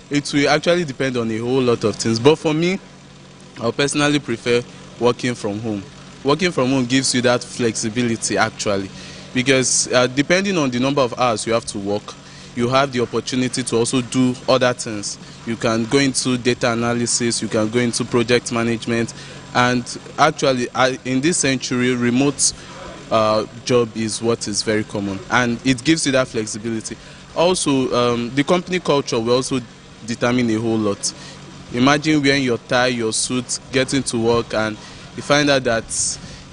It will actually depend on a whole lot of things. But for me, I personally prefer working from home. Working from home gives you that flexibility actually, because depending on the number of hours you have to work, you have the opportunity to also do other things. You can go into data analysis, you can go into project management, and actually in this century, remote job is what is very common, and it gives you that flexibility. Also, the company culture will also determine a whole lot. Imagine wearing your tie, your suit, getting to work, and you find out that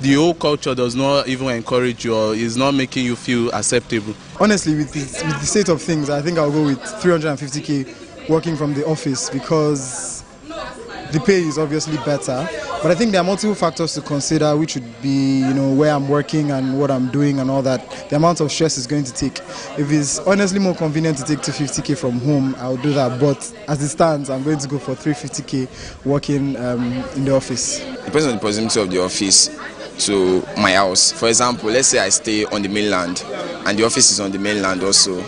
the whole culture does not even encourage you or is not making you feel acceptable. Honestly, with the state of things, I think I'll go with 350k working from the office, because the pay is obviously better. But I think there are multiple factors to consider, which would be, where I'm working and what I'm doing and all that. The amount of stress it's going to take. If it's honestly more convenient to take 250k from home, I'll do that. But as it stands, I'm going to go for 350k working in the office. Depends on the proximity of the office to my house. For example, let's say I stay on the mainland and the office is on the mainland also.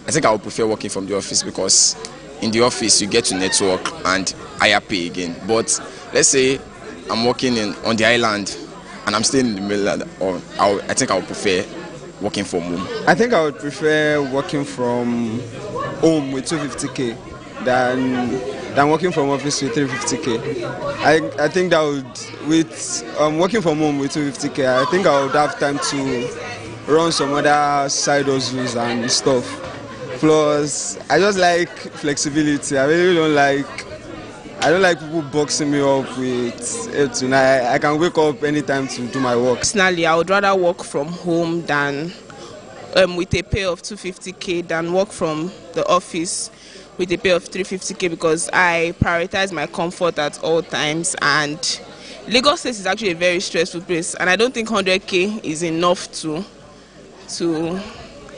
I think I would prefer working from the office, because in the office you get to network and higher pay again. But let's say I'm working on the island and I'm staying in the mainland, I think I would prefer working from home. I think I would prefer working from home with 250k than working from office with 350k. I think that would, with working from home with 250k, I think I would have time to run some other side hustles and stuff. Plus, I just like flexibility. I really don't like people boxing me up with it tonight. I can wake up anytime to do my work. Personally, I would rather work from home than with a pay of 250k than work from the office with a pay of 350k, because I prioritize my comfort at all times, and Lagos State is actually a very stressful place, and I don't think 100k is enough to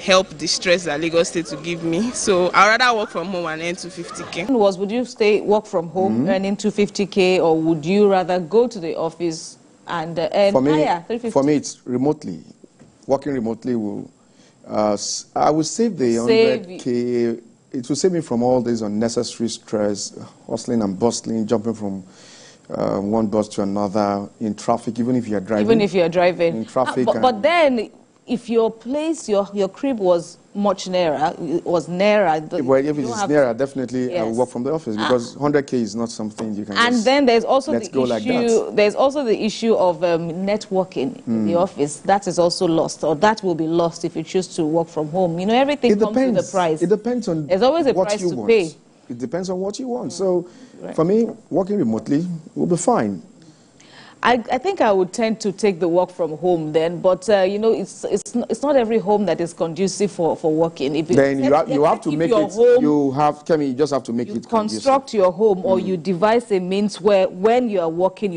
help the stress that Lagos State will give me. So I'd rather work from home and earn 250k. Would you work from home earning 250k, or would you rather go to the office and earn higher, 350? For me, it's remotely. Working remotely will, I will save the 100k. It will save me from all this unnecessary stress, hustling and bustling, jumping from one bus to another in traffic, even if you are driving. Even if you are driving. In traffic. But then, if your place, your crib was much nearer, well, if it's nearer, definitely I will work from the office, because 100k is not something you can and just then there's also let go like that. There's also the issue of networking in the office. That is also lost, or that will be lost if you choose to work from home. Everything comes with a price. It depends on there's always a price to pay. It depends on what you want. So for me, working remotely will be fine. I think I would tend to take the work from home then, but it's not every home that is conducive for working. Then you have to make it. You just have to make it construct conducive. your home, or you devise a means where when you are working,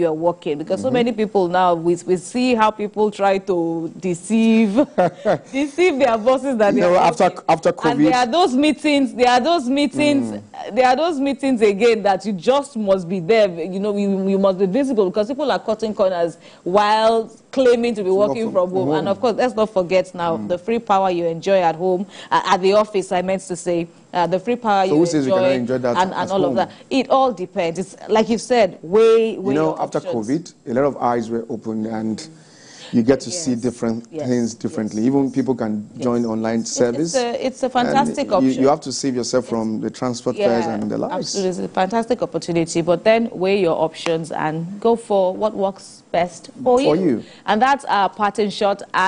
because so many people now we see how people try to deceive their bosses that after COVID. And there are those meetings again that you just must be there. You must be visible, because people are cutting corners while claiming to be working from home. And of course, let's not forget now the free power you enjoy at home, at the office, I meant to say, the free power you enjoy that and all of that. It all depends. It's like you said, way after COVID, a lot of eyes were opened, and you get to see different things differently. Even people can join online service. It's a fantastic option. You have to save yourself from the transport fares and the likes. Absolutely, it's a fantastic opportunity. But then weigh your options and go for what works best for you. And that's our parting shot.